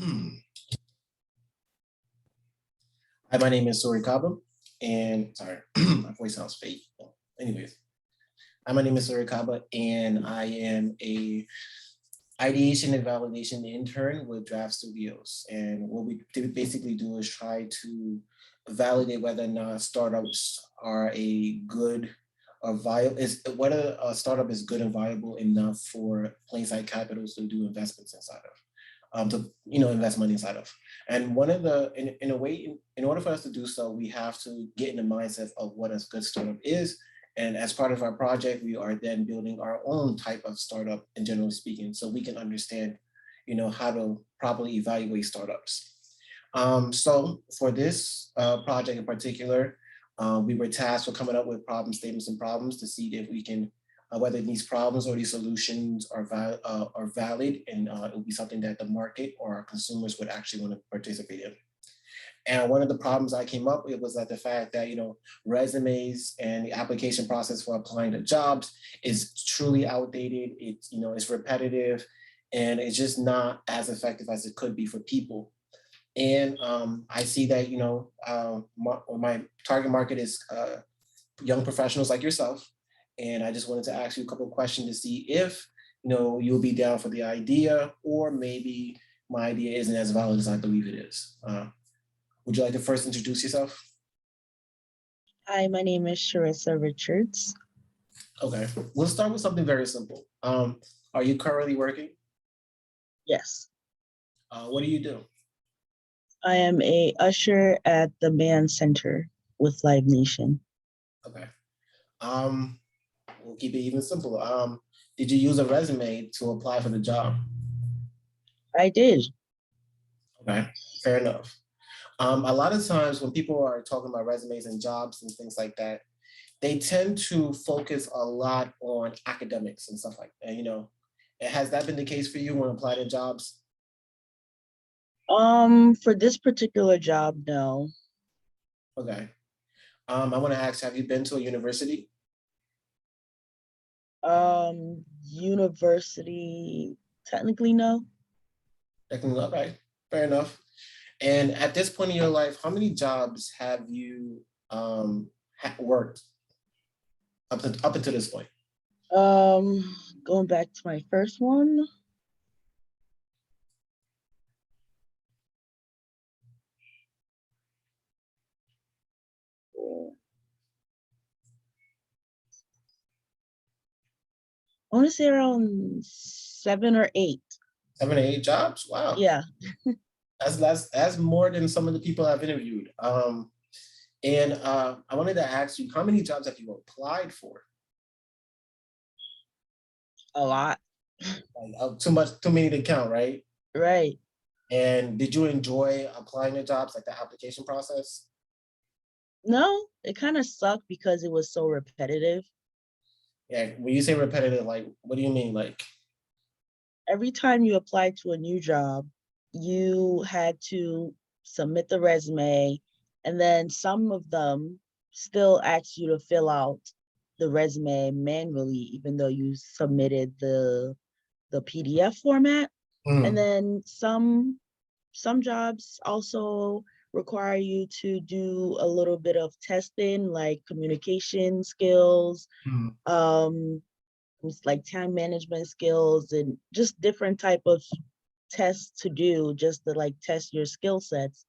Hi, my name is Sori Kaba, and sorry, my voice sounds fake. Anyways, hi, my name is Sori Kaba, and I am a ideation and validation intern with Draft Studios. And what we basically do is try to validate whether or not startups are a good or viable is whether a startup is good and viable enough for Plainside Capitals to do investments inside of to invest money inside of. And one of the in a way, in order for us to do so, we have to get in the mindset of what a good startup is. And as part of our project, we are then building our own type of startup, in generally speaking, so we can understand, how to properly evaluate startups. So for this project in particular, we were tasked with coming up with problem statements and problems to see if we can whether these problems or these solutions are valid, and it will be something that the market or our consumers would actually want to participate in. And one of the problems I came up with was that the fact that, resumes and the application process for applying to jobs is truly outdated. It's repetitive, and it's just not as effective as it could be for people. And I see that, my target market is young professionals like yourself. And I just wanted to ask you a couple of questions to see if, you'll be down for the idea, or maybe my idea isn't as valid as I believe it is. Would you like to first introduce yourself? Hi, my name is Sharissa Richards. Okay, we'll start with something very simple. Are you currently working? Yes, What do you do? I am a usher at the band center with Live Nation. Okay. Um, we'll keep it even simpler. Did you use a resume to apply for the job? I did. Okay, fair enough. A lot of times when people are talking about resumes and jobs and things like that, they tend to focus a lot on academics and stuff like that. Has that been the case for you when applying to jobs? For this particular job, no. Okay. I want to ask, have you been to a university? University, technically no. Okay, fair enough. And at this point in your life, how many jobs have you worked up until this point? Going back to my first one. I want to say around 7 or 8. 7 or 8 jobs? Wow. Yeah. That's more than some of the people I've interviewed. And I wanted to ask you, how many jobs have you applied for? A lot. Like, too many to count, right? Right. And did you enjoy applying to jobs, like the application process? No, it kind of sucked because it was so repetitive. Yeah, when you say repetitive, like, what do you mean? Like, Every time you applied to a new job, you had to submit the resume, and then some of them still ask you to fill out the resume manually, even though you submitted the PDF format. And mm, then some jobs also require you to do a little bit of testing, like communication skills, mm. um, it's like time management skills, and just different type of tests to do just to like test your skill sets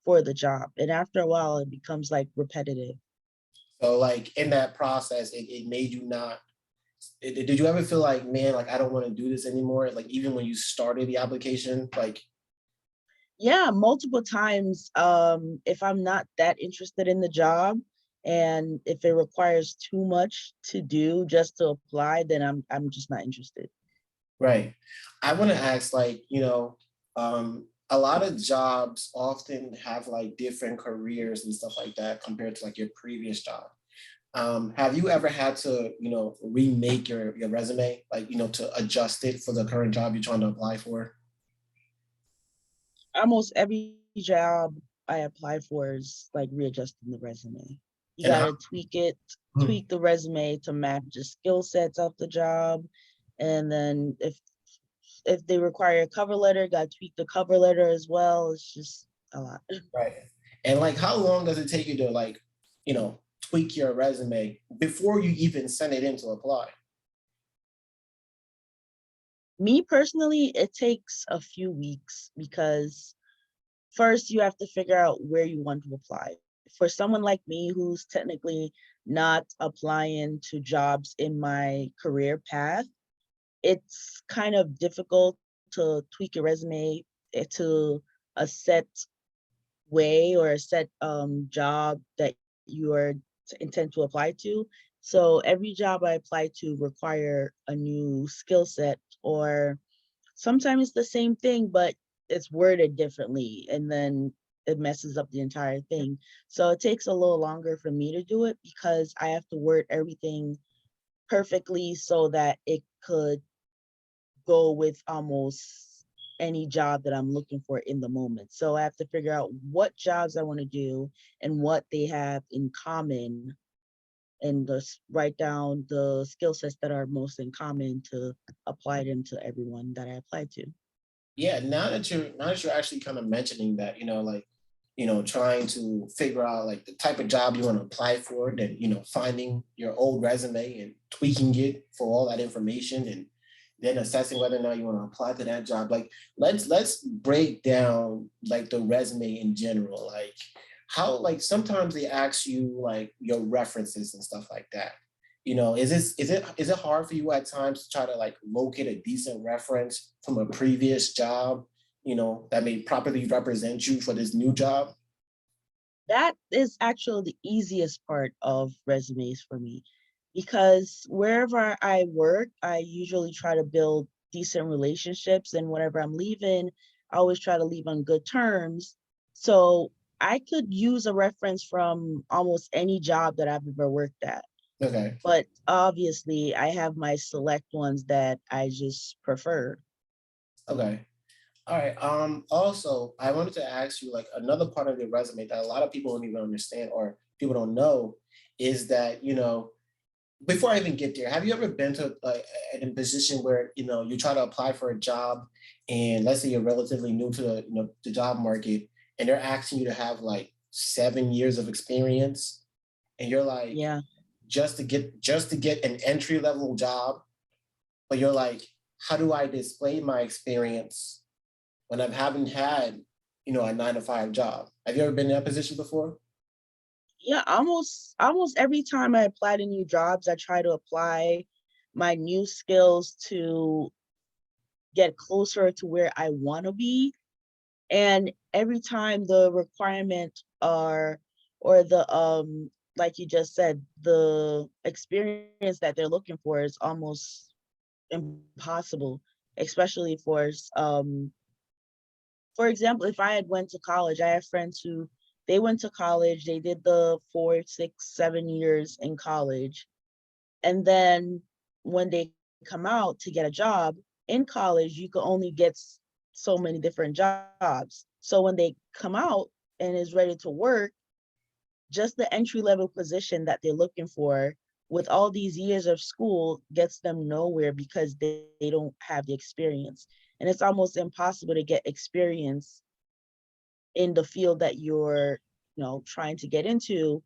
for the job. And after a while, it becomes like repetitive. So, like, in that process, it made you not. Did you ever feel like, man, like I don't want to do this anymore? Like, even when you started the application, like, Yeah, multiple times. If I'm not that interested in the job, and if it requires too much to do just to apply, then I'm just not interested. right. I want to ask, like, a lot of jobs often have like different careers and stuff like that compared to like your previous job. Have you ever had to, remake your resume, like, to adjust it for the current job you're trying to apply for? Almost every job I apply for is like readjusting the resume. You And how, gotta tweak it, hmm, tweak the resume to match the skill sets of the job. And then if they require a cover letter, got to tweak the cover letter as well. It's just a lot. Right. And like, how long does it take you to like, tweak your resume before you even send it in to apply? Me personally, it takes a few weeks because first you have to figure out where you want to apply. For someone like me who's technically not applying to jobs in my career path, it's kind of difficult to tweak your resume to a set way or a set job that you are intend to apply to. So every job I apply to require a new skill set, or sometimes it's the same thing, but it's worded differently, and then it messes up the entire thing. So it takes a little longer for me to do it because I have to word everything perfectly so that it could go with almost any job that I'm looking for in the moment. So I have to figure out what jobs I want to do and what they have in common, and just write down the skill sets that are most in common to apply them to everyone that I apply to. Yeah, now that you're actually kind of mentioning that, like, trying to figure out like the type of job you want to apply for, then finding your old resume and tweaking it for all that information, and then assessing whether or not you want to apply to that job. Like, let's break down like the resume in general. Like, how, like, sometimes they ask you like your references and stuff like that. Is it hard for you at times to try to like locate a decent reference from a previous job, that may properly represent you for this new job? That is actually the easiest part of resumes for me because wherever I work, I usually try to build decent relationships, and whenever I'm leaving, I always try to leave on good terms. So I could use a reference from almost any job that I've ever worked at. Okay. But obviously, I have my select ones that I just prefer. Okay. All right. Also, I wanted to ask you like another part of your resume that a lot of people don't even understand or people don't know is that, before I even get there, have you ever been to like in a position where, you try to apply for a job and let's say you're relatively new to the job market, and they're asking you to have like 7 years of experience, and you're like, Yeah. just to get an entry level job, but you're like, how do I display my experience when I haven't had, a 9 to 5 job? Have you ever been in that position before? Yeah, almost every time I apply to new jobs, I try to apply my new skills to get closer to where I want to be. And every time the requirement are or the like you just said, the experience that they're looking for is almost impossible, especially for example, if I had went to college, I have friends who they went to college, they did the 4, 6, 7 years in college, and then when they come out to get a job in college, you could only get so many different jobs. So when they come out and is ready to work, just the entry level position that they're looking for with all these years of school gets them nowhere because they don't have the experience. And it's almost impossible to get experience in the field that you're, trying to get into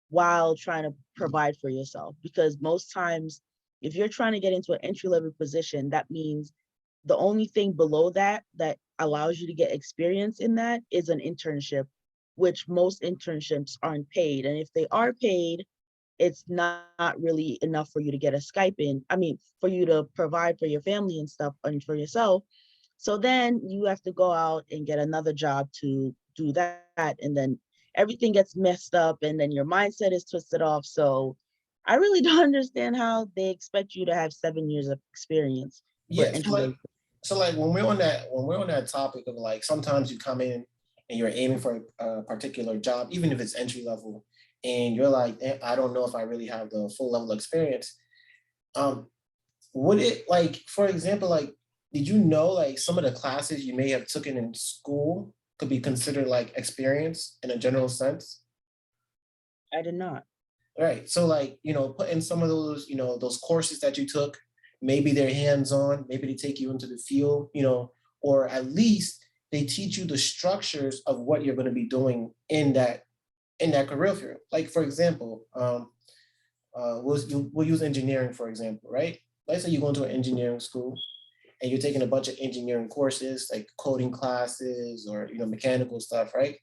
while trying to provide for yourself. Because most times, if you're trying to get into an entry level position, that means the only thing below that that allows you to get experience in that is an internship, which most internships aren't paid. And if they are paid, it's not really enough for you to get a Skype in. I mean, for you to provide for your family and stuff and for yourself. So then you have to go out and get another job to do that. And then everything gets messed up and then your mindset is twisted off. So I really don't understand how they expect you to have 7 years of experience for Yeah. So entry like, level. when we're on that topic of like sometimes you come in and you're aiming for a particular job, even if it's entry level, and you're like, I don't know if I really have the full level experience." Um, would it, like, for example, like, did you know like some of the classes you may have taken in school could be considered like experience in a general sense? I did not. Right. So like, put in some of those, those courses that you took, maybe they're hands-on, maybe they take you into the field, or at least they teach you the structures of what you're going to be doing in that career field. Like for example, we'll use engineering for example, right? Let's say you go into an engineering school and you're taking a bunch of engineering courses like coding classes or mechanical stuff, right?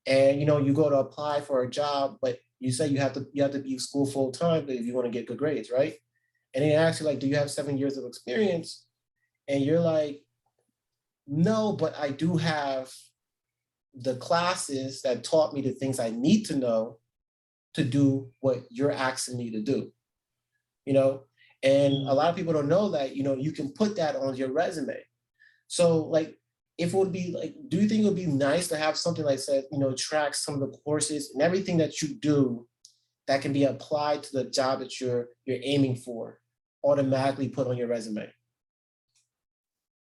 And you go to apply for a job, but you say you have to be in school full time if you want to get good grades, right? And they ask you like, do you have 7 years of experience? And you're like, no, but I do have the classes that taught me the things I need to know to do what you're asking me to do, you know? And a lot of people don't know that, you can put that on your resume. So like, if it would be like, do you think it would be nice to have something like said, track some of the courses and everything that you do that can be applied to the job that you're aiming for, automatically put on your resume?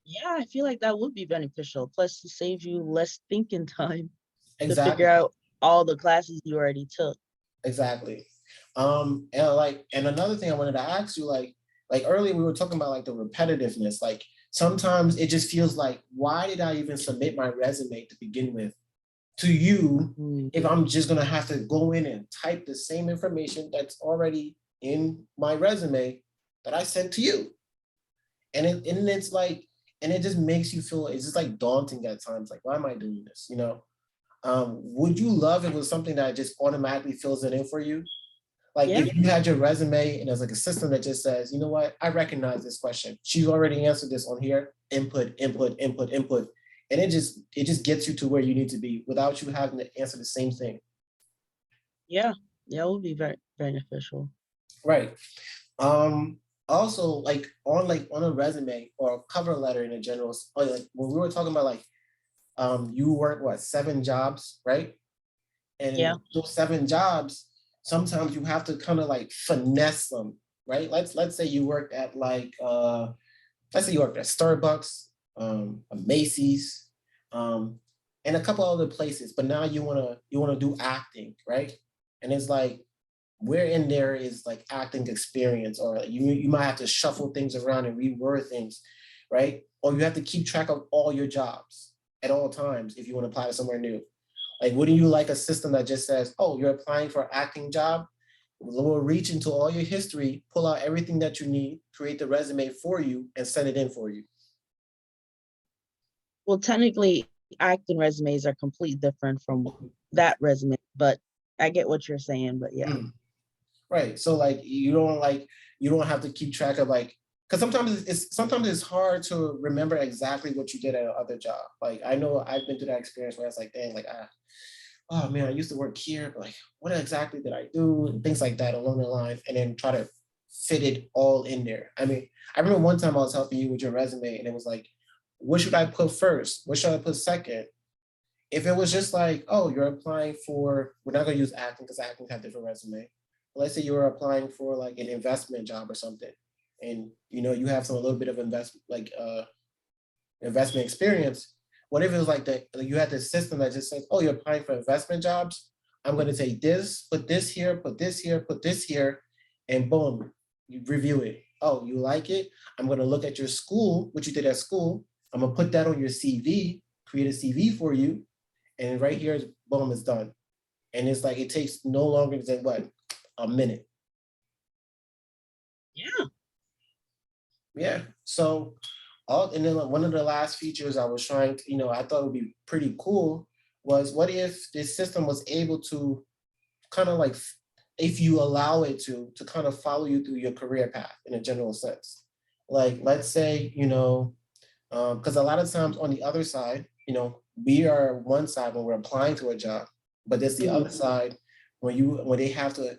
Yeah, I feel like that would be beneficial. Plus, to save you less thinking time to Exactly. figure out all the classes you already took. Exactly. And another thing I wanted to ask you, like earlier we were talking about like the repetitiveness. Like sometimes it just feels like, why did I even submit my resume to begin with to you if I'm just gonna have to go in and type the same information that's already in my resume that I sent to you? It's like, and it just makes you feel, it's just like daunting at times. Like, why am I doing this? Would you love if it was something that just automatically fills it in for you? Like Yeah. if you had your resume and there's like a system that just says, you know what, I recognize this question. She's already answered this on here. Input, input, input, input. And it just gets you to where you need to be without you having to answer the same thing. Yeah. Yeah, it would be very beneficial. Right. Um, Also like on a resume or a cover letter in a general, or like when we were talking about like you work what 7 jobs, right? And Yeah. in those 7 jobs, sometimes you have to kind of like finesse them, right? Let's say you worked at like let's say you worked at Starbucks, a Macy's, and a couple other places, but now you wanna do acting, right? And it's like where in there is like acting experience, or like, you might have to shuffle things around and reword things, right? Or you have to keep track of all your jobs at all times if you want to apply to somewhere new. Like, wouldn't you like a system that just says, oh, you're applying for an acting job? We'll reach into all your history, pull out everything that you need, create the resume for you, and send it in for you. Well, technically, acting resumes are completely different from that resume, but I get what you're saying. But yeah. Mm. Right. So like you don't have to keep track of like, because sometimes it's hard to remember exactly what you did at another job. Like I know I've been through that experience where it's like, dang, like oh man, I used to work here, but like what exactly did I do? And things like that along the line, and then try to fit it all in there. I mean, I remember one time I was helping you with your resume and it was like, what should I put first? What should I put second? If it was just like, oh, you're applying for, we're not gonna use acting because acting have different resume. But let's say you were applying for like an investment job or something, and you have some a little bit of investment experience. What if it was like that you had this system that just says, oh, you're applying for investment jobs? I'm gonna take this, put this here, put this here, put this here, and boom, you review it. Oh, you like it? I'm gonna look at your school, what you did at school. I'm gonna put that on your CV, create a CV for you, and right here, boom, it's done. And it's like it takes no longer than what, a minute. Yeah. Yeah. So and then like, one of the last features I was trying to, I thought would be pretty cool was what if this system was able to kind of like, if you allow it to kind of follow you through your career path in a general sense. Like let's say, because a lot of times on the other side, we are one side when we're applying to a job, but there's the other side when they have to,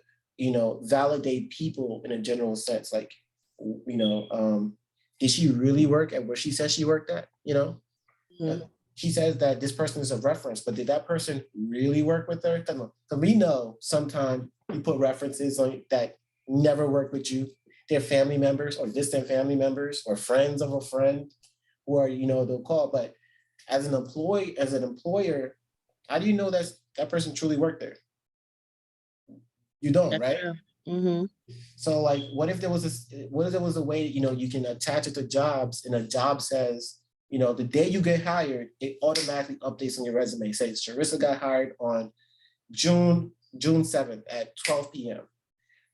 validate people in a general sense. Like, did she really work at where she says she worked at? Mhm. She says that this person is a reference, but did that person really work with her? Because we know sometimes you put references on that never work with you. They're family members or distant family members or friends of a friend who are, they'll call. But as an employer, how do you know that person truly worked there? You don't, That's right? true. Mm-hmm. So like, what if there was a way that, you can attach it to jobs, and a job says, the day you get hired, it automatically updates on your resume. Say Sharissa got hired on June 7th at 12 p.m.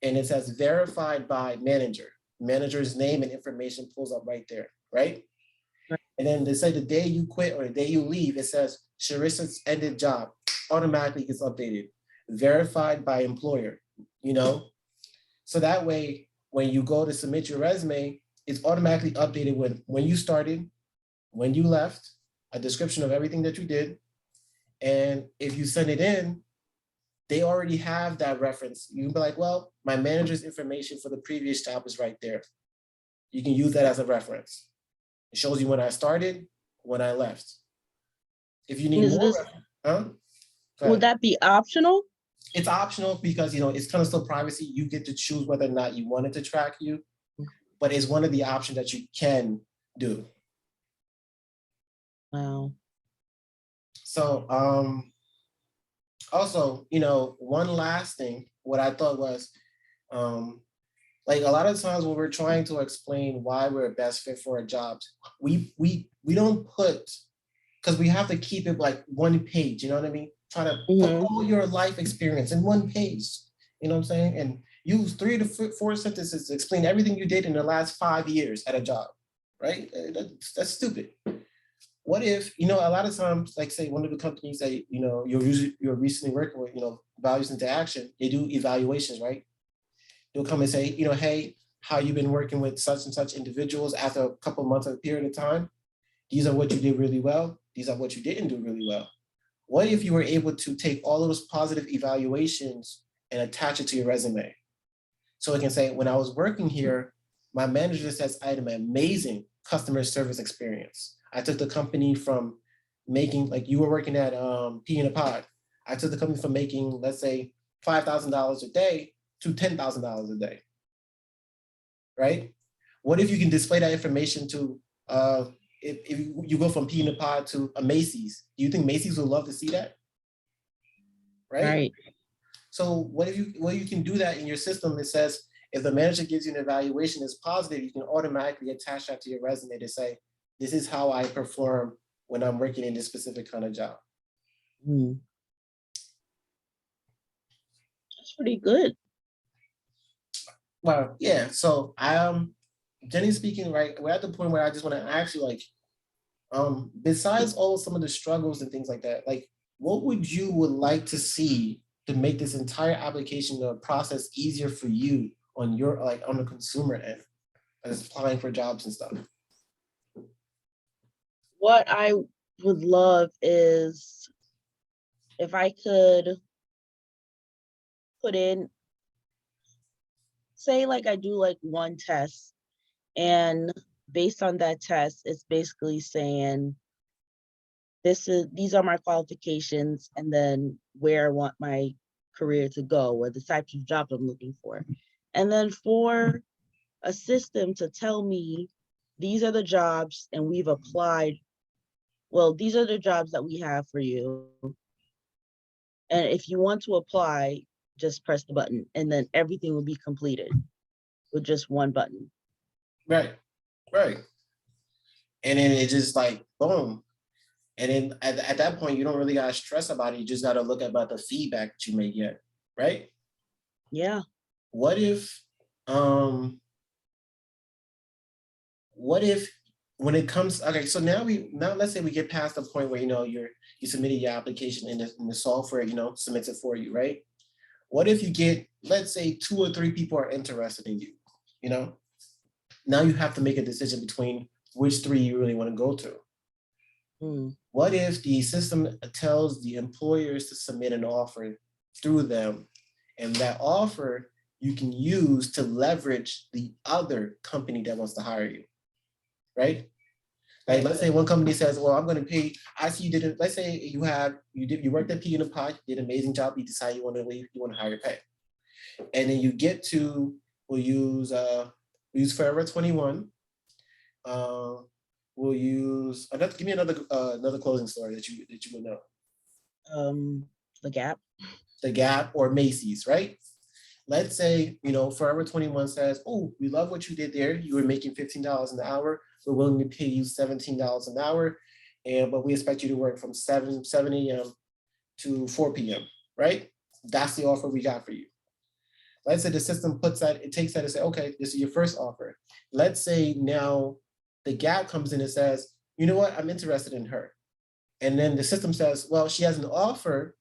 And it says verified by manager. Manager's name and information pulls up right there, right? Right. And then they say the day you quit or the day you leave, it says Sharissa's ended job, automatically gets updated, verified by employer, you know? So that way, when you go to submit your resume, it's automatically updated with when you started, when you left, a description of everything that you did. And if you send it in, they already have that reference. You can be like, well, my manager's information for the previous job is right there. You can use that as a reference. It shows you when I started, when I left. If you need Is more, this, huh? Go would ahead. that be optional? It's optional because it's kind of still privacy. You get to choose whether or not you want it to track you, but it's one of the options that you can do. Wow. So also, one last thing, what I thought was, like a lot of times when we're trying to explain why we're a best fit for a job, we don't put, because we have to keep it like one page, you know what I mean? Try to put Mm-hmm. all your life experience in one page, you know what I'm saying? And use 3 to 4 sentences to explain everything you did in the last 5 years at a job, right? That's stupid. What if, a lot of times, like say one of the companies that, you're recently working with, Values into Action, they do evaluations, right? They'll come and say, hey, how you been working with such and such individuals after a couple of months of a period of time? These are what you did really well. These are what you didn't do really well. What if you were able to take all of those positive evaluations and attach it to your resume? So it can say, when I was working here, my manager says I had an amazing customer service experience. I took the company from making, like you were working at Pea in a Pod. I took the company from making, let's say, $5,000 a day to $10,000 a day, right? What if you can display that information to, if you go from Pea in a Pod to a Macy's, do you think Macy's would love to see that? Right? Right. So what you can do that in your system? It says, if the manager gives you an evaluation that's positive, you can automatically attach that to your resume to say, this is how I perform when I'm working in this specific kind of job. Mm. That's pretty good. Well, yeah. So Jenny speaking, right? We're at the point where I just want to ask you, like, besides all some of the struggles and things like that, like, what would like to see to make this entire application process easier for you on your, like, on the consumer end, as applying for jobs and stuff? What I would love is if I could put in, say like I do like one test, and based on that test, it's basically saying these are my qualifications, and then where I want my career to go, or the types of jobs I'm looking for. And then for a system to tell me these are the jobs and we've applied, well, these are the jobs that we have for you. And if you want to apply, just press the button, and then everything will be completed with just one button. Right. Right. And then it just like, boom. And then at that point, you don't really got to stress about it. You just got to look about the feedback that you may get. Right. Yeah. What if when it comes, okay, so now let's say we get past the point where, you submitted your application and the software, submits it for you, right? What if you get, let's say 2 or 3 people are interested in you, now you have to make a decision between which 3 you really want to go to. What if the system tells the employers to submit an offer through them, and that offer you can use to leverage the other company that wants to hire you, right? Like, let's say one company says, well, I'm going to pay, I see you did, let's say you worked at Pea in a Pod, you did an amazing job, you decide you want to leave, you want to higher pay. And then you get to, we'll use Forever 21. We'll use give me another clothing store that you would know. The Gap. The Gap or Macy's, right? let's say, Forever 21 says, oh, we love what you did there. You were making $15 an hour. We're willing to pay you $17 an hour. But we expect you to work from 7 a.m. to 4 p.m., right? That's the offer we got for you. Let's say the system puts that, it takes that and say, okay, this is your first offer. Let's say now the Gap comes in and says, you know what, I'm interested in her. And then the system says, well, she has an offer.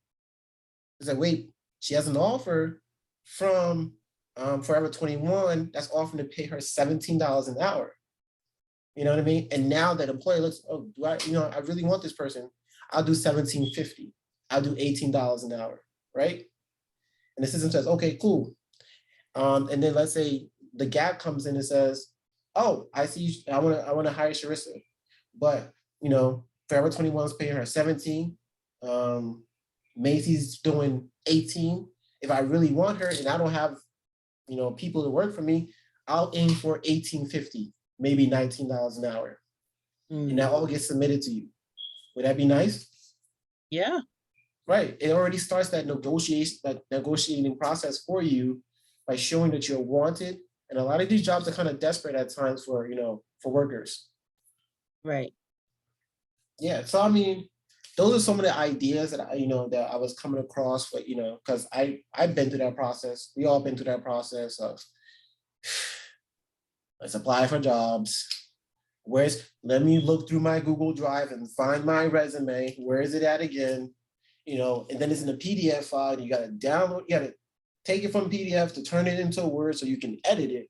It's like, wait, she has an offer from Forever 21 that's offering to pay her $17 an hour. You know what I mean? And now that employer looks, oh, do I really want this person. I'll do $17.50. I'll do $18 an hour, right? And the system says, okay, cool. And then let's say the Gap comes in and says, oh, I see, I want to hire Sharissa, but Forever 21 is paying her 17. Macy's doing 18. If I really want her and I don't have, people to work for me, I'll aim for $18.50, maybe $19 an hour. And that all gets submitted to you. Would that be nice? Yeah. Right. It already starts that negotiating process for you by showing that you're wanted. And a lot of these jobs are kind of desperate at times for workers. Right. Yeah. So, I mean, those are some of the ideas that that I was coming across, but because I've been through that process. We all been through that process of let's apply for jobs. Let me look through my Google Drive and find my resume. Where is it at again? And then it's in a PDF file. And you got to download. You got to take it from PDF to turn it into a Word so you can edit it.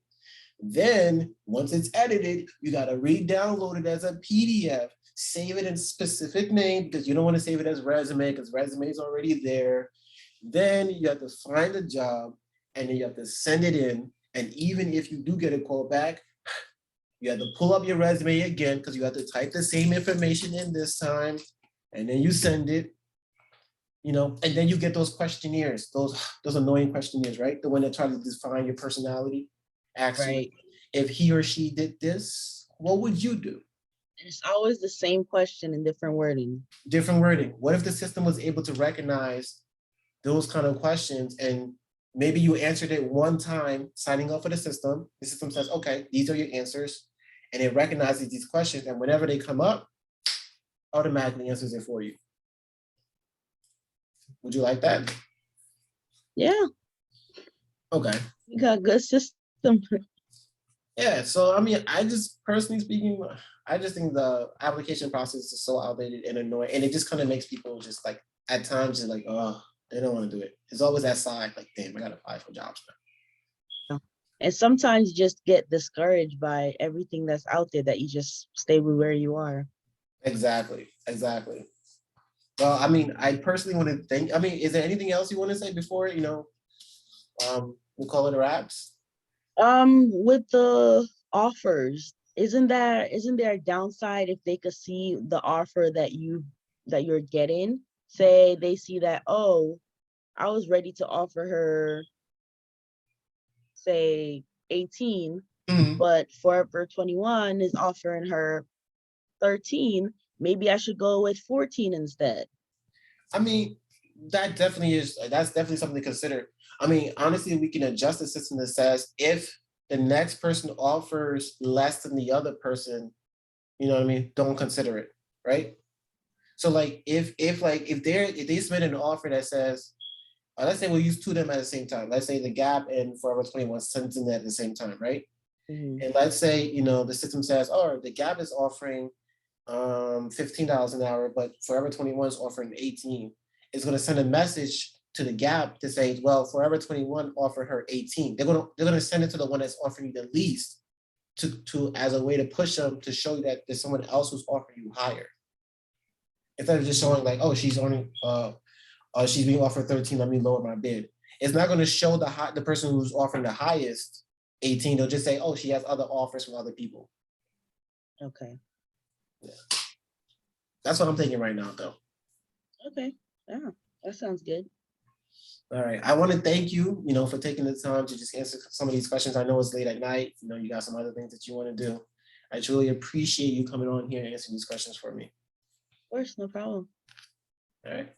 Then once it's edited, you got to re-download it as a PDF. Save it in specific name because you don't want to save it as resume because resume is already there. Then you have to find a job and then you have to send it in. And even if you do get a call back, you have to pull up your resume again because you have to type the same information in this time. And then you send it, and then you get those questionnaires, those annoying questionnaires, right? The one that try to define your personality. Actually, if he or she did this, what would you do? It's always the same question in different wording. Different wording. What if the system was able to recognize those kind of questions and maybe you answered it one time signing up for the system says, okay, these are your answers. And it recognizes these questions. And whenever they come up, automatically answers it for you. Would you like that? Yeah. Okay. You got a good system. Yeah. So, I mean, I just personally speaking, I just think the application process is so outdated and annoying. And it just kind of makes people just like, at times, just like, oh, they don't want to do it. It's always that side, like, damn, I got to apply for jobs now. And sometimes you just get discouraged by everything that's out there that you just stay with where you are. Exactly. Well, I mean, I personally want to thank, is there anything else you want to say before, we'll call it a wraps? With the offers, isn't there a downside if they could see the offer that you're getting? Say they see that, oh, I was ready to offer her, say 18, but Forever 21 is offering her 13. Maybe I should go with 14 instead. I mean, that's definitely something to consider. I mean, honestly, we can adjust the system that says if the next person offers less than the other person, don't consider it, right? So like if they submit an offer that says, let's say we'll use two of them at the same time. Let's say the Gap and Forever 21 sends in at the same time, right? Mm-hmm. And let's say, the system says, oh, the Gap is offering $15 an hour, but Forever 21 is offering 18. It's going to send a message to the Gap to say, well, Forever 21 offered her 18. They're going to send it to the one that's offering you the least to as a way to push them to show you that there's someone else who's offering you higher. Instead of just showing like, oh, she's being offered 13, let me lower my bid. It's not going to show the person who's offering the highest 18. They'll just say, oh, she has other offers from other people. Okay. Yeah. That's what I'm thinking right now, though. Okay. Yeah, that sounds good. All right. I want to thank you, for taking the time to just answer some of these questions. I know it's late at night. You got some other things that you want to do. I truly appreciate you coming on here and answering these questions for me. Of course, no problem. All right.